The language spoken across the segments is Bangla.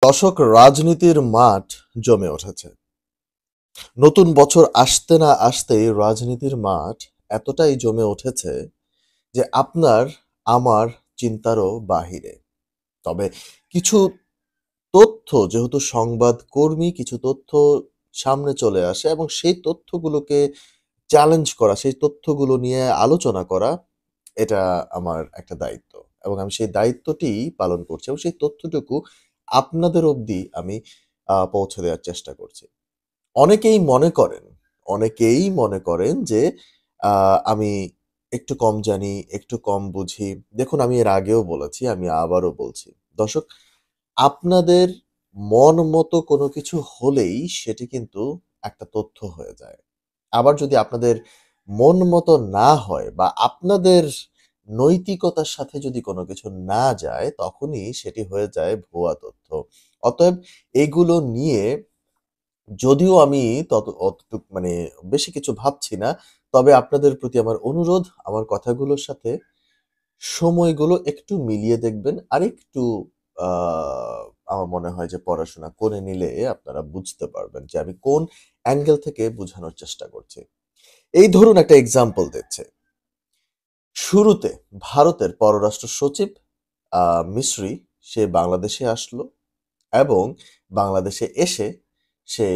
দর্শক, রাজনীতির মাঠ জমে উঠেছে। নতুন বছর আসতে না আসতেই রাজনীতির মাঠ এতটাই জমে উঠেছে যে আপনার আমার চিন্তারও বাহিরে। তবে কিছু তথ্য, যেহেতু সংবাদকর্মী, কিছু তথ্য সামনে চলে আসে এবং সেই তথ্যগুলোকে চ্যালেঞ্জ করা, সেই তথ্যগুলো নিয়ে আলোচনা করা, এটা আমার একটা দায়িত্ব এবং আমি সেই দায়িত্বটি পালন করছি এবং সেই তথ্যটুকু আপনাদের অবধি আমি পৌঁছে দেওয়ার চেষ্টা করছি। অনেকেই মনে করেন অনেকেই মনে করেন যে আমি একটু কম জানি, একটু কম বুঝি। দেখুন, আমি এর আগেও বলেছি, আমি আবারও বলছি। দর্শক, আপনাদের মন মতো কোনো কিছু হলেই সেটি কিন্তু একটা তথ্য হয়ে যায়। আবার যদি আপনাদের মন মতো না হয় বা আপনাদের নৈতিকতার সাথে যদি কোনো কিছু না যায়, তখনই সেটি হয়ে যায় ভুয়া তথ্য। অতএব এগুলো নিয়ে যদিও আমি অতটুক মানে বেশি কিছু ভাবছি না, তবে আপনাদের প্রতি আমার অনুরোধ, আমার কথাগুলোর সাথে সময়গুলো একটু মিলিয়ে দেখবেন। আরেকটু আ আমার মনে হয় যে পড়াশোনা করে নিলে আপনারা বুঝতে পারবেন যে আমি কোন অ্যাঙ্গেল থেকে বুঝানোর চেষ্টা করছি। এই ধরুন, একটা এক্সাম্পল দিচ্ছি। শুরুতে ভারতের পররাষ্ট্র সচিব আ মিসরি, সে বাংলাদেশে আসলো এবং বাংলাদেশে এসে সে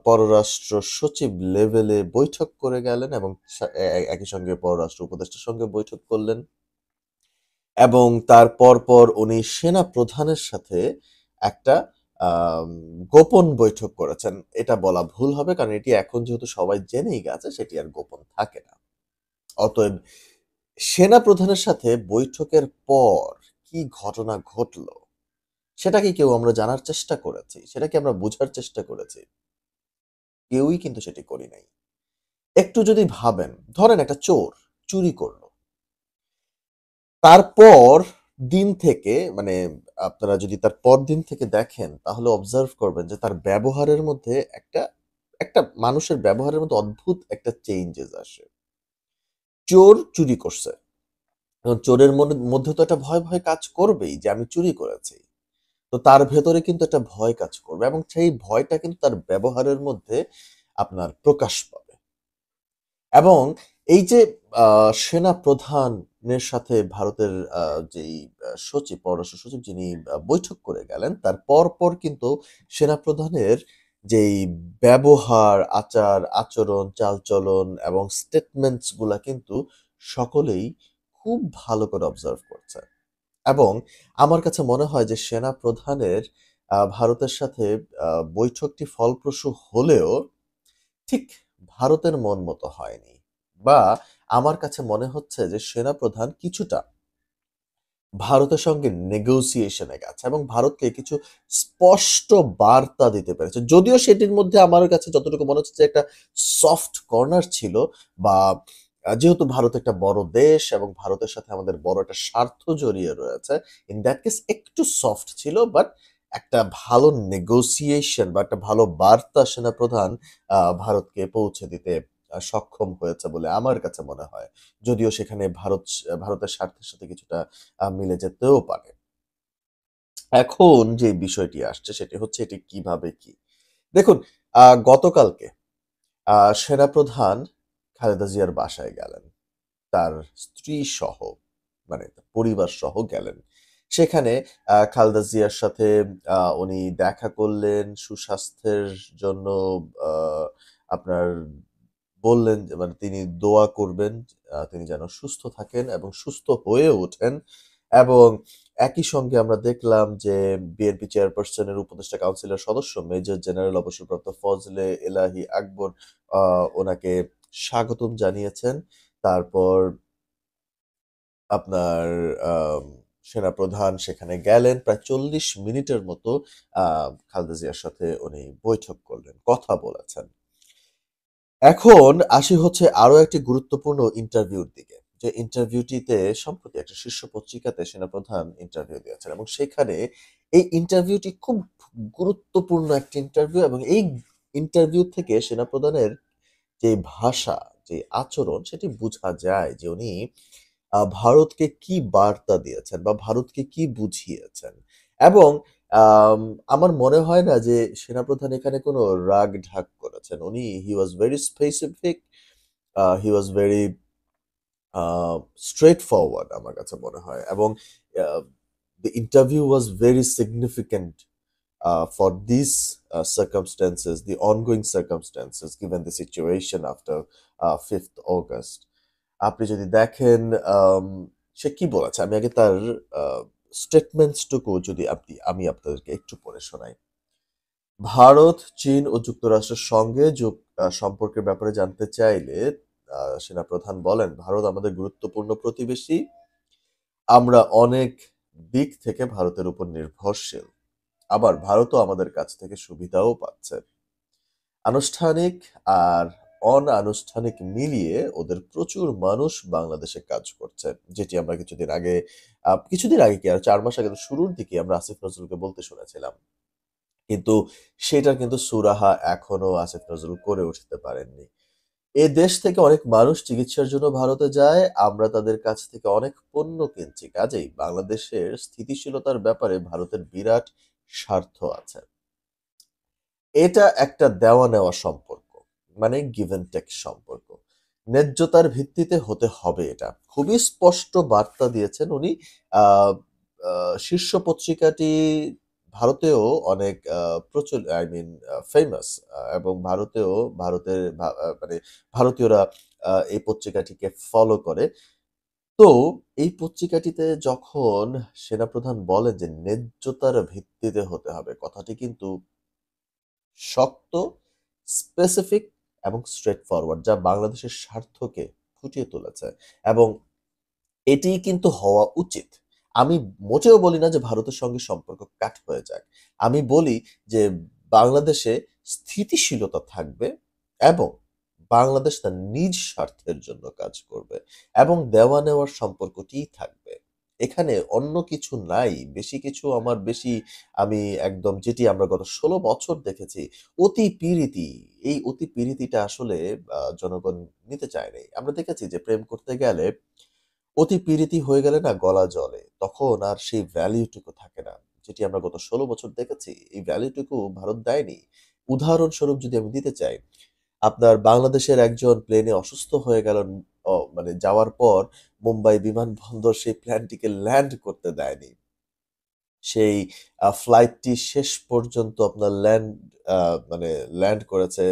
পররাষ্ট্র সচিব লেভেলে বৈঠক করে গেলেন এবং একই সঙ্গে পররাষ্ট্র উপদেষ্টার সঙ্গে বৈঠক করলেন এবং তার পরপর উনি সেনা প্রধানের সাথে একটা আম গোপন বৈঠক করেছেন। এটা বলা ভুল হবে, কারণ এটি এখন যেহেতু সবাই জেনেই গেছে, সেটি আর গোপন থাকে না। অতএব সেনা প্রধানের সাথে বৈঠকের পর কি ঘটনা ঘটল, সেটা কি কেউ আমরা জানার চেষ্টা করেছি? সেটা কি আমরা বুঝার চেষ্টা করেছি? কেউই কিন্তু সেটি করি নাই। একটু যদি ভাবেন, ধরেন একটা চোর চুরি করল। তারপর দিন থেকে, মানে আপনারা যদি তার পরদিন থেকে দেখেন, তাহলে অবজার্ভ করবেন যে তার ব্যবহারের মধ্যে একটা একটা মানুষের ব্যবহারের মধ্যে অদ্ভুত একটা চেঞ্জেস আসে। চোর চুরি করছে। এখন চোরের মধ্যে তো একটা ভয়, ভয় কাজ করবেই যে আমি চুরি করেছি। তো তার ভেতরে কিন্তু একটা ভয় কাজ করবে এবং সেই ভয়টা কিন্তু তার ব্যবহারের মধ্যে আপনার প্রকাশ পাবে। এবং এই যে সেনা প্রধানের সাথে ভারতের যেই সচিব, পররাষ্ট্র সচিব যিনি বৈঠক করে গেলেন, তার পরপর কিন্তু সেনা প্রধানের যেই ব্যবহার, আচার, আচরণ, চালচলন এবং স্টেটমেন্টস গুলা কিন্তু সকলেই খুব ভালো করে অবজার্ভ করছে। এবং আমার কাছে মনে হয় যে সেনা প্রধানের ভারতের সাথে বৈঠকটি ফলপ্রসূ হলেও ঠিক ভারতের মন মতো হয়নি। বা আমার কাছে মনে হচ্ছে যে সেনাপ্রধান কিছুটা ভারতের সঙ্গে নেগোসিয়েশন এ গেছে এবং ভারতকে কিছু স্পষ্ট বার্তা দিতে পেরেছে। যদিও সেটির মধ্যে আমার কাছে যতটুকু মনে হচ্ছে যে একটা সফট কর্নার ছিল, বা যেহেতু ভারত একটা বড় দেশ এবং ভারতের সাথে আমাদের বড় একটা স্বার্থ জড়িয়ে রয়েছে, ইন দ্যাট কেস একটু সফট ছিল, বাট একটা ভালো নেগোসিয়েশন বা একটা ভালো বার্তা সেনাপ্রধান ভারতকে পৌঁছে দিতে সক্ষম হয়েছে বলে আমার কাছে মনে হয়। যদিও সেখানে ভারতের স্বার্থের সাথে কিছুটা মিলে যেতেও পারে। এখন যে বিষয়টি আসছে সেটি হচ্ছে, এটি কিভাবে কি? দেখুন, গতকালকে সেনাপ্রধান খালেদা জিয়ার বাসায় গেলেন। তার স্ত্রী সহ, মানে তার পরিবার সহ গেলেন। সেখানে খালেদা জিয়ার সাথে উনি দেখা করলেন, সুস্বাস্থ্যের জন্য আ আপনার বললেন যে, মানে তিনি দোয়া করবেন, তিনি যেন সুস্থ থাকেন এবং সুস্থ হয়ে ওঠেন। এবং একই সঙ্গে আমরা দেখলাম যে বিএনপি চেয়ারপারসনের উপদেষ্টা কাউন্সিলের সদস্য মেজর জেনারেল অবসরপ্রাপ্ত ফজলে এলাহি আকবর আ ওনাকে স্বাগতম জানিয়েছেন। তারপর আপনার আম সেনাপ্রধান সেখানে গেলেন। প্রায় ৪০ মিনিটের মতো আ খালেদা জিয়ার সাথে উনি বৈঠক করলেন, কথা বলেছেন। এখন আসি হচ্ছে আরো একটি গুরুত্বপূর্ণ ইন্টারভিউর দিকে। যে ইন্টারভিউটিতে সম্প্রতি একটা শীর্ষ পত্রিকাতে সেনাপ্রধান ইন্টারভিউ দিয়েছেন এবং সেখানে এই ইন্টারভিউটি খুব গুরুত্বপূর্ণ একটি ইন্টারভিউ এবং এই ইন্টারভিউ থেকে সেনাপ্রধানের যে ভাষা, যে আচরণ, সেটি বোঝা যায় যে উনি ভারতকে কি বার্তা দিয়েছেন বা ভারতকে কি বুঝিয়েছেন। এবং আম আমার মনে হয় না যে সেনাপ্রধান এখানে কোনো রাগ-ঢাক করেছেন। he was very specific, he was very straight forward আমার কাছে মনে হয় এবং uh, the interview was very significant for these circumstances, the ongoing circumstances, given the situation after 5th August. আপনি যদি দেখেন সে কি বলেছে আমি আগে তার স্টেটমেন্টস টুকু যদি আমি আপনাদেরকে একটু পড়ে শোনাই। ভারত, চীন ও যুক্তরাষ্ট্রের সঙ্গে সম্পর্কের ব্যাপারে জানতে চাইলে সেনাপ্রধান বলেন, ভারত আমাদের গুরুত্বপূর্ণ প্রতিবেশী। আমরা অনেক দিক থেকে ভারতের উপর নির্ভরশীল। আবার ভারতও আমাদের কাছ থেকে সুবিধাও পাচ্ছে। আনুষ্ঠানিক আর অনানুষ্ঠানিক মিলিয়ে ওদের প্রচুর মানুষ বাংলাদেশে কাজ করছে। যেটি আমরা কিছুদিন আগে কি আর ৪ মাস আগে তো শুরুর দিকে আমরা আসিফ নজরুলকে বলতে শুনেছিলাম। কিন্তু সেটার কিন্তু সুরাহা এখনো আসিফ নজরুল করে উঠতে পারেননি। এ দেশ থেকে অনেক মানুষ চিকিৎসার জন্য ভারতে যায়, আমরা তাদের কাছ থেকে অনেক পণ্য কিনছি। কাজেই বাংলাদেশের স্থিতিশীলতার ব্যাপারে ভারতের বিরাট স্বার্থ আছে। এটা একটা দেওয়া-নেওয়া সম্পর্ক। মানে give and take সম্পর্ক। ন্যায্যতার ভিত্তিতে হতে হবে এটা। খুবই স্পষ্ট বার্তা দিয়েছেন উনি। আ আ শীর্ষ পত্রিকাটি ভারতেও অনেক I mean ফেমাস এবং ভারতের মানে ভারতীয়রা এই পত্রিকাটিকে ফলো করে। তো এই পত্রিকাটিতে যখন সেনাপ্রধান বলেন যে ন্যায্যতার ভিত্তিতে হতে হবে, কথাটি কিন্তু শক্ত, স্পেসিফিক এবং স্ট্রেইট ফরওয়ার্ড যা বাংলাদেশের স্বার্থকে ফুটিয়ে তুলেছে এবং এটিই কিন্তু হওয়া উচিত। আমি মোটেও বলি না যে ভারতের সঙ্গে সম্পর্ক কাট হয়ে যাক। আমি বলি যে বাংলাদেশে স্থিতিশীলতা থাকবে এবং বাংলাদেশ তার নিজ স্বার্থের জন্য কাজ করবে এবং দেওয়া-নেওয়ার সম্পর্কটিই থাকবে। এখানে অন্য কিছু নাই। আমি একদম যেটি আমরা গত ১৬ বছর দেখেছি, অতি-পীড়িতি। এই অতি-পীড়িতিটা আসলে জনগণ নিতে চায় নাই। আমরা দেখেছি যে প্রেম করতে গেলে অতি-পীড়িতি হয়ে গেলে না গলা জ্বলে। তখন আর সেই ভ্যালুটুকু থাকে না। যেটি আমরা গত ১৬ বছর দেখেছি, এই ভ্যালুটুকু ভারত দেয়নি। উদাহরণস্বরূপ যদি আমি দিতে চাই, আপনার বাংলাদেশের একজন প্লেনে অসুস্থ হয়ে গেলেন মানে যাওয়ার পর মুম্বাই বিমানবন্দর সেই প্লেনটিকে ল্যান্ড করতে দেয়নি। সেই ফ্লাইটটি শেষ পর্যন্ত আপনার আ মানে ল্যান্ড করেছে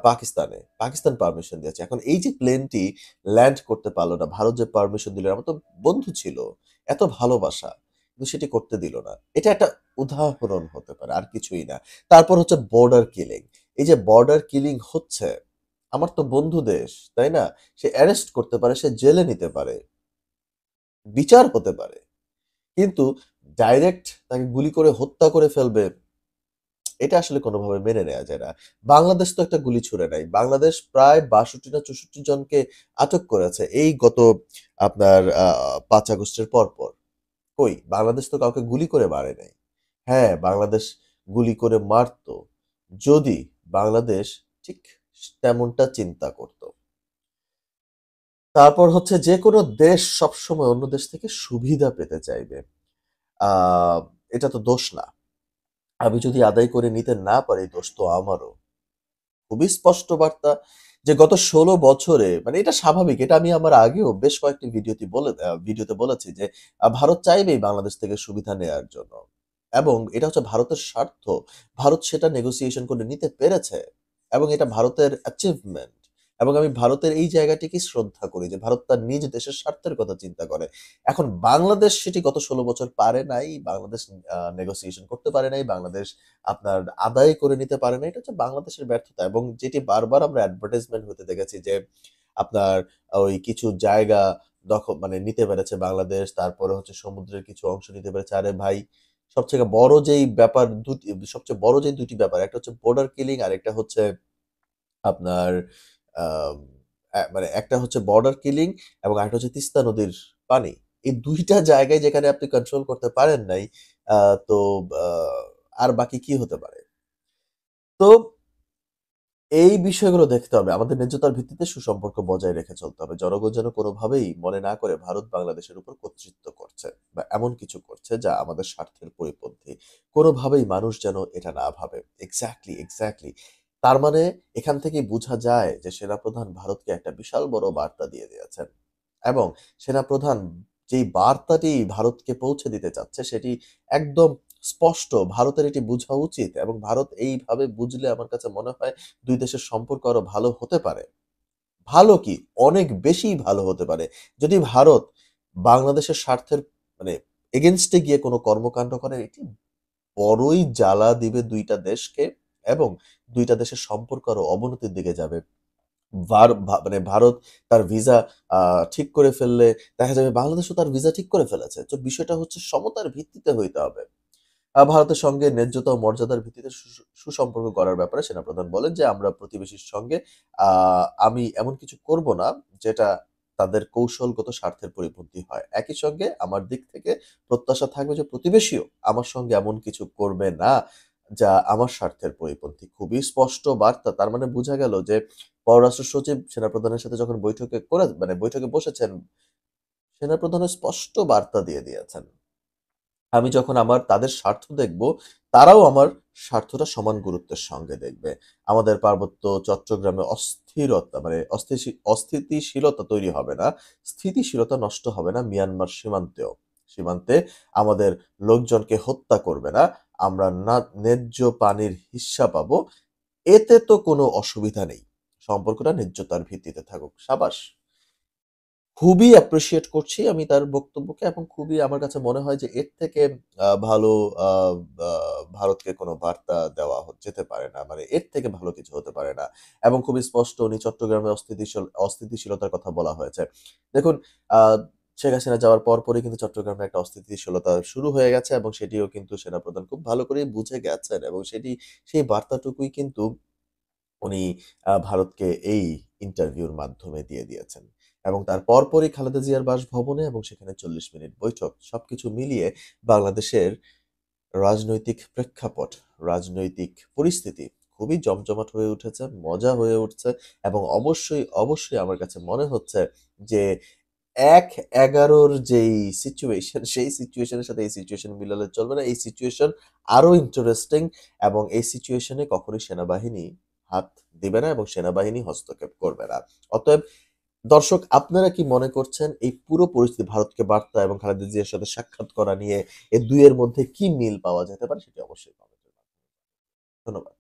পাকিস্তানে। পাকিস্তান পারমিশন দিয়েছে। এখন এই যে প্লেনটি ল্যান্ড করতে পারল না, ভারত যে পারমিশন দিল, আমার তো বন্ধু ছিল। এত ভালোবাসা। কিন্তু সেটি করতে দিল না। এটা একটা উদাহরণ হতে পারে, আর কিছুই না। তারপর হচ্ছে বর্ডার কিলিং। এই যে বর্ডার কিলিং হচ্ছে, আমার তো বন্ধু দেশ, তাই না? সে অ্যারেস্ট করতে পারে, সে জেলে নিতে পারে, বিচার হতে পারে। কিন্তু ডাইরেক্ট তাকে গুলি করে হত্যা করে ফেলবে, এটা আসলে কোনোভাবে মেনে নেয়া যায় না। বাংলাদেশ তো একটা গুলি ছুড়ে নাই। বাংলাদেশ প্রায় ৬২ না ৬৪ জনকে আটক করেছে এই গত আপনার ৫ আগস্টের পরপর। কই? বাংলাদেশ তো কাউকে গুলি করে মারে নাই। হ্যাঁ, বাংলাদেশ গুলি করে মারত, যদি বাংলাদেশ ঠিক তেমনটা চিন্তা করত। তারপর হচ্ছে যেকোনো দেশ সবসময় অন্য দেশ থেকে সুবিধা পেতে চাইবে। আ এটা তো দোষ না। আমি যদি আদায় করে নিতে না পারি, দোষ তো আমারও। খুবই স্পষ্ট বার্তা যে গত ১৬ বছরে মানে এটা স্বাভাবিক। এটা আমি আমার আগেও বেশ কয়েকটি ভিডিওতে বলেছি যে ভারত চাইবেই বাংলাদেশ থেকে সুবিধা নেয়ার জন্য। এবং এটা হচ্ছে ভারতের স্বার্থ। ভারত সেটা নেগোসিয়েশন করে নিতে পেরেছে। এবং এটা ভারতের অ্যাচিভমেন্ট। এবং আমি ভারতের এই জায়গাটিকে শ্রদ্ধা করি যে ভারত তার নিজ দেশের স্বার্থের কথা চিন্তা করে। এখন বাংলাদেশ সেটি গত ১৬ বছর পারে নাই। বাংলাদেশ নেগোসিয়েশন করতে পারে নাই। বাংলাদেশ আপনার আদায় করে নিতে পারে না। এটা হচ্ছে বাংলাদেশের ব্যর্থতা এবং যেটি বারবার আমরা অ্যাডভার্টাইজমেন্ট হতে দেখেছি যে আপনার ওই কিছু জায়গা মানে নিতে পেরেছে বাংলাদেশ। তারপরে হচ্ছে সমুদ্রের কিছু অংশ নিতে পেরেছে। আরে ভাই, সবথেকে বড় যেই ব্যাপার দুটি সবচেয়ে বড় যে ২ টি ব্যাপার, একটা হচ্ছে বর্ডার কিলিং আরেকটা হচ্ছে আপনার আম মানে একটা হচ্ছে বর্ডার কিলিং এবং আরেকটা হচ্ছে তিস্তা নদীর পানি। এই ২ টা জায়গায় যেখানে আপনি কন্ট্রোল করতে পারেন নাই, আ তো আ আর বাকি কি হতে পারে? তো এই বিষয়গুলো দেখতে হবে। আমাদের ন্যায্যতার ভিত্তিতে সুসম্পর্ক বজায় রেখে চলতে হবে। জনগণ যেন কোনোভাবেই মনে না করে ভারত বাংলাদেশের উপর কর্তৃত্ব করছে বা এমন কিছু করছে যা আমাদের স্বার্থের পরিপন্থী। কোনোভাবেই মানুষ যেন এটা না ভাবে। Exactly, exactly. তার মানে এখান থেকেই বোঝা যায় যে সেনাপ্রধান ভারতকে একটা বিশাল বড় বার্তা দিয়ে দিয়েছেন। এবং সেনাপ্রধান যেই বার্তাটি ভারতকে পৌঁছে দিতে চাচ্ছে সেটি একদম স্পষ্ট। ভারতের এটি বুঝা উচিত এবং ভারত এইভাবে বুঝলে আমার কাছে মনে হয় ২ দেশের সম্পর্ক আরো ভালো হতে পারে। ভালো কি? অনেক বেশি ভালো হতে পারে। যদি ভারত বাংলাদেশের স্বার্থের মানে এগেইনস্ট এ গিয়ে কোনো কর্মকাণ্ড করে এটি বড়ই জ্বালা দিবে ২ টা দেশকে এবং ২ টা দেশের সম্পর্ক আরো অবনতির দিকে যাবে। মানে ভারত তার ভিসা আ ঠিক করে ফেললে দেখা যাবে বাংলাদেশও তার ভিসা ঠিক করে ফেলেছে। তো বিষয়টা হচ্ছে সমতার ভিত্তিতে হইতে হবে। ভারতের সঙ্গে ন্যায্যতা ও মর্যাদার ভিত্তিতে সুসম্পর্ক গড়ার ব্যাপারে সেনাপ্রধান বলেন যে, "আমরা প্রতিবেশীর সঙ্গে আ আমি এমন কিছু করব না যেটা তাদের কৌশলগত স্বার্থের পরিপন্থী হয়। একই সঙ্গে আমার দিক থেকে প্রত্যাশা থাকবে যে প্রতিবেশীও আমার সঙ্গে এমন কিছু করবে না যা আমার স্বার্থের পরিপন্থী।" খুবই স্পষ্ট বার্তা। তার মানে বোঝা গেল যে পররাষ্ট্র সচিব সেনাপ্রধানের সাথে যখন বৈঠকে বসেছেন, সেনাপ্রধানও স্পষ্ট বার্তা দিয়ে দিয়েছেন। আমি যখন তাদের স্বার্থ দেখব, তারাও আমার স্বার্থটা সমান গুরুত্বের সঙ্গে দেখবে। আমাদের পার্বত্য চট্টগ্রামে অস্থিরতা মানে অস্থিতিশীলতা তৈরি হবে না, স্থিতিশীলতা নষ্ট হবে না মিয়ানমার সীমান্তেও। সীমান্তে আমাদের লোকজনকে হত্যা করবে না। আমরা ন্যায্য পানির হিস্যা পাবো। এতে তো কোনো অসুবিধা নেই। সম্পর্কটা ন্যায্যতার ভিত্তিতে থাকুক। শাবাশ! খুবই অ্যাপ্রিশিয়েট করছি আমি তার বক্তব্যকে এবং খুবই আমার কাছে মনে হয় যে এর থেকে ভালো আ আ ভারতকে কোনো বার্তা দেওয়া যেতে পারে না। মানে এর থেকে ভালো কিছু হতে পারে না। এবং খুবই স্পষ্ট উনি চট্টগ্রামে অস্থিতিশীলতার কথা বলা হয়েছে। দেখুন আ শেখ হাসিনা যাওয়ার পরপরই কিন্তু চট্টগ্রামে একটা অস্থিতিশীলতা শুরু হয়ে গেছে এবং সেটিও কিন্তু সেনাপ্রধান খুব ভালো করেই বুঝে গেছেন এবং সেই বার্তাটুকুই কিন্তু উনি ভারতকে এই ইন্টারভিউর মাধ্যমে দিয়ে দিয়েছেন। এবং তার পরপরই খালেদা জিয়ার বাসভবনে এবং সেখানে ৪০ মিনিট বৈঠক। সবকিছু মিলিয়ে বাংলাদেশের রাজনৈতিক প্রেক্ষাপট, রাজনৈতিক পরিস্থিতি খুবই জমজমাট হয়ে উঠেছে, মজা হয়ে উঠছে এবং অবশ্যই, অবশ্যই আমার কাছে মনে হচ্ছে যে ১-১১ র যেই সিচুয়েশন, সেই সিচুয়েশনের সাথে এই সিচুয়েশন মিলালে চলবে না। এই সিচুয়েশন আরো ইন্টারেস্টিং এবং এই সিচুয়েশনে কখনোই সেনাবাহিনী হাত দিবে না এবং সেনাবাহিনী হস্তক্ষেপ করবে না। অতএব দর্শক আপনারা কি মনে করছেন এই পুরো পরিস্থিতি ভারতকে বার্তা এবং খালেদা জিয়ার সাথে সাক্ষাৎ করা নিয়ে এ ২ এর মধ্যে কি মিল পাওয়া যেতে পারে সেটি অবশ্যই কমেন্টে ধন্যবাদ।